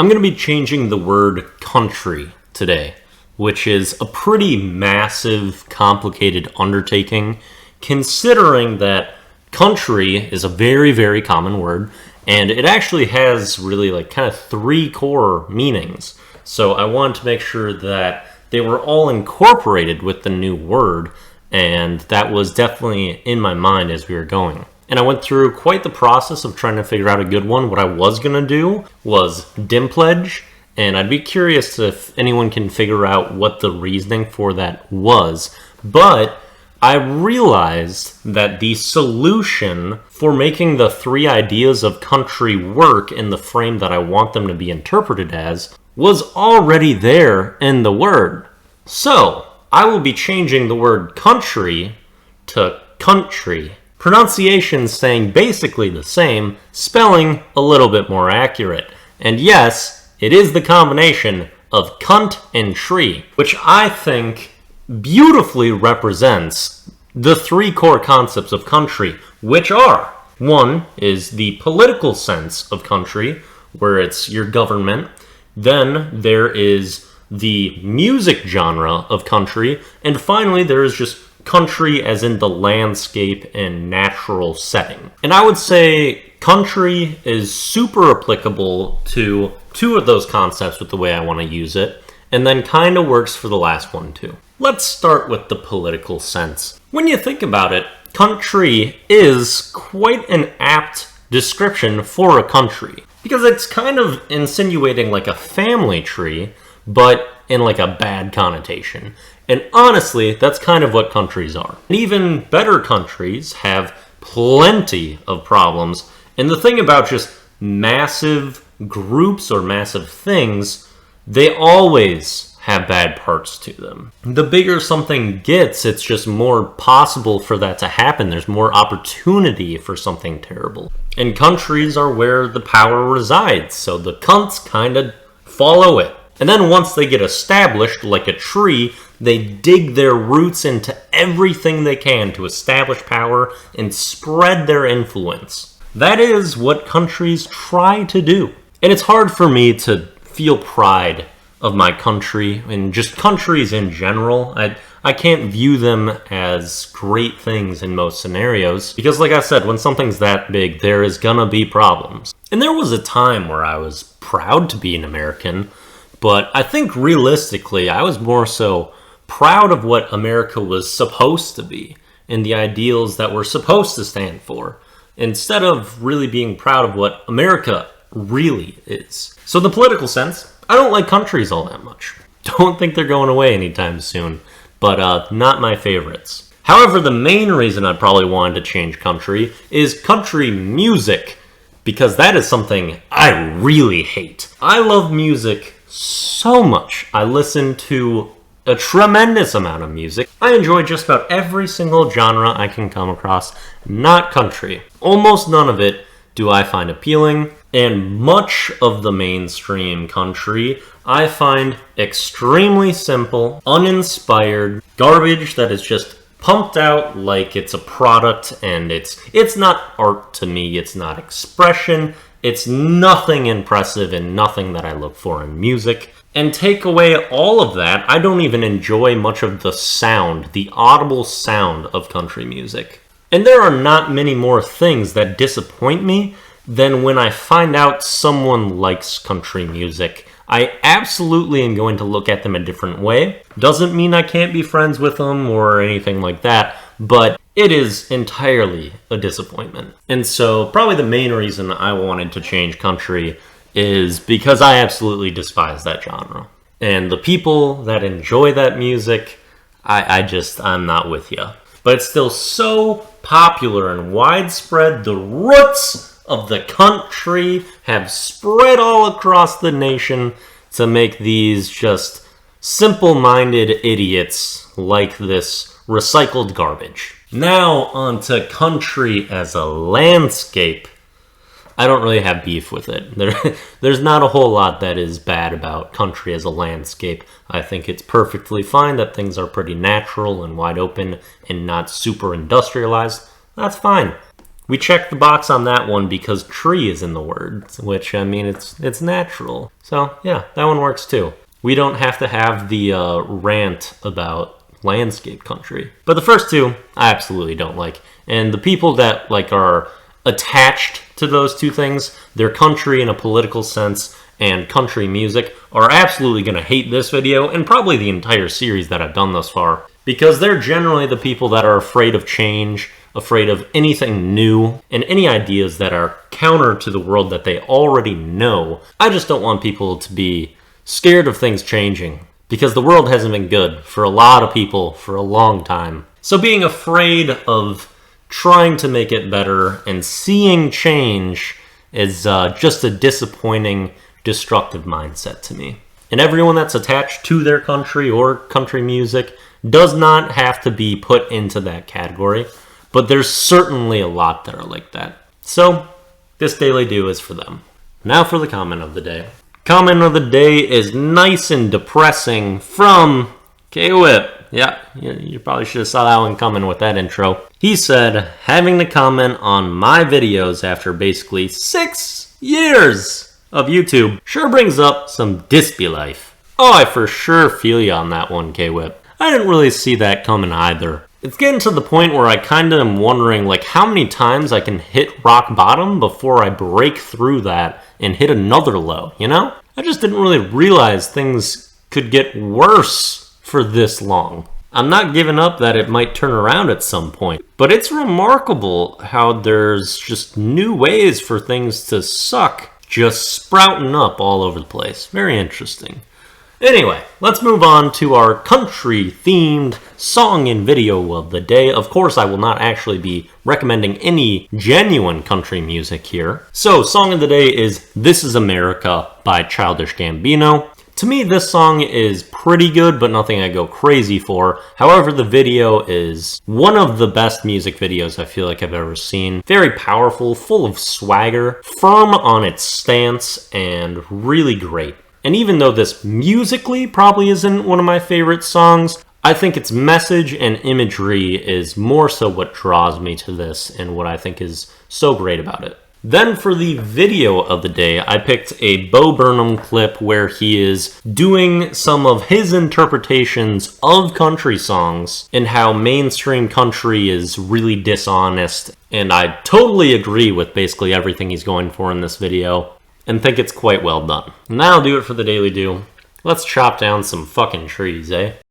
I'm going to be changing the word country today, which is a pretty massive, complicated undertaking, considering that country is a very, very common word, and it actually has really kind of three core meanings. So I wanted to make sure that they were all incorporated with the new word, and that was definitely in my mind as we were going. And I went through quite the process of trying to figure out a good one. What I was going to do was Dimpledge, and I'd be curious if anyone can figure out what the reasoning for that was. But I realized that the solution for making the three ideas of country work in the frame that I want them to be interpreted as was already there in the word. So, I will be changing the word country to country. Pronunciation staying basically the same, spelling a little bit more accurate. And yes, it is the combination of cunt and tree, which I think beautifully represents the three core concepts of country, which are: one is the political sense of country, where it's your government. Then there is the music genre of country, and finally there is just country as in the landscape and natural setting. And I would say country is super applicable to two of those concepts with the way I want to use it, and then kind of works for the last one too. Let's start with the political sense. When you think about it, country is quite an apt description for a country, because it's kind of insinuating like a family tree, but in like a bad connotation. And honestly, that's kind of what countries are. And even better countries have plenty of problems. And the thing about just massive groups or massive things, they always have bad parts to them. The bigger something gets, it's just more possible for that to happen. There's more opportunity for something terrible. And countries are where the power resides, so the cunts kind of follow it. And then once they get established, like a tree, they dig their roots into everything they can to establish power and spread their influence. That is what countries try to do. And it's hard for me to feel pride of my country and just countries in general. I can't view them as great things in most scenarios because, like I said, when something's that big, there is gonna be problems. And there was a time where I was proud to be an American, but I think realistically, I was more so proud of what America was supposed to be and the ideals that we're supposed to stand for, instead of really being proud of what America really is. So in the political sense, I don't like countries all that much. Don't think they're going away anytime soon, but not my favorites. However, the main reason I probably wanted to change country is country music, because that is something I really hate. I love music so much. I listen to a tremendous amount of music. I enjoy just about every single genre I can come across, not country. Almost none of it do I find appealing, and much of the mainstream country I find extremely simple, uninspired, garbage that is just pumped out like it's a product, and it's not art to me, it's not expression, it's nothing impressive and nothing that I look for in music. And take away all of that, I don't even enjoy much of the sound, the audible sound of country music. And there are not many more things that disappoint me than when I find out someone likes country music. I absolutely am going to look at them a different way. Doesn't mean I can't be friends with them or anything like that, but it is entirely a disappointment. And so probably the main reason I wanted to change country is because I absolutely despise that genre. And the people that enjoy that music, I'm not with you. But it's still so popular and widespread. The roots of the country have spread all across the nation to make these just simple-minded idiots like this recycled garbage. Now on to country as a landscape. I don't really have beef with it. There's not a whole lot that is bad about country as a landscape. I think it's perfectly fine that things are pretty natural and wide open and not super industrialized. That's fine. We checked the box on that one because tree is in the word, which, I mean, it's natural. So, yeah, that one works too. We don't have to have the rant about landscape country. But the first two, I absolutely don't like. And the people that are attached to those two things, their country in a political sense and country music, are absolutely going to hate this video and probably the entire series that I've done thus far. Because they're generally the people that are afraid of change, afraid of anything new, and any ideas that are counter to the world that they already know. I just don't want people to be scared of things changing, because the world hasn't been good for a lot of people for a long time. So being afraid of trying to make it better and seeing change is just a disappointing, destructive mindset to me. And everyone that's attached to their country or country music does not have to be put into that category, but there's certainly a lot that are like that. So this daily do is for them. Now for the comment of the day. Comment of the day is nice and depressing from K-Whip. Yeah, you probably should have saw that one coming with that intro. He said, having to comment on my videos after basically 6 years of YouTube sure brings up some dispy life. Oh, I for sure feel you on that one, K-Whip. I didn't really see that coming either. It's getting to the point where I kind of am wondering how many times I can hit rock bottom before I break through that and hit another low, you know? I just didn't really realize things could get worse for this long. I'm not giving up that it might turn around at some point, but it's remarkable how there's just new ways for things to suck just sprouting up all over the place. Very interesting. Anyway, let's move on to our country-themed song and video of the day. Of course, I will not actually be recommending any genuine country music here. So, song of the day is This Is America by Childish Gambino. To me, this song is pretty good, but nothing I go crazy for. However, the video is one of the best music videos I feel like I've ever seen. Very powerful, full of swagger, firm on its stance, and really great. And even though this musically probably isn't one of my favorite songs, I think its message and imagery is more so what draws me to this and what I think is so great about it. Then for the video of the day, I picked a Bo Burnham clip where he is doing some of his interpretations of country songs and how mainstream country is really dishonest. And I totally agree with basically everything he's going for in this video, and think it's quite well done. And that'll do it for the Daily Do. Let's chop down some fucking trees, eh?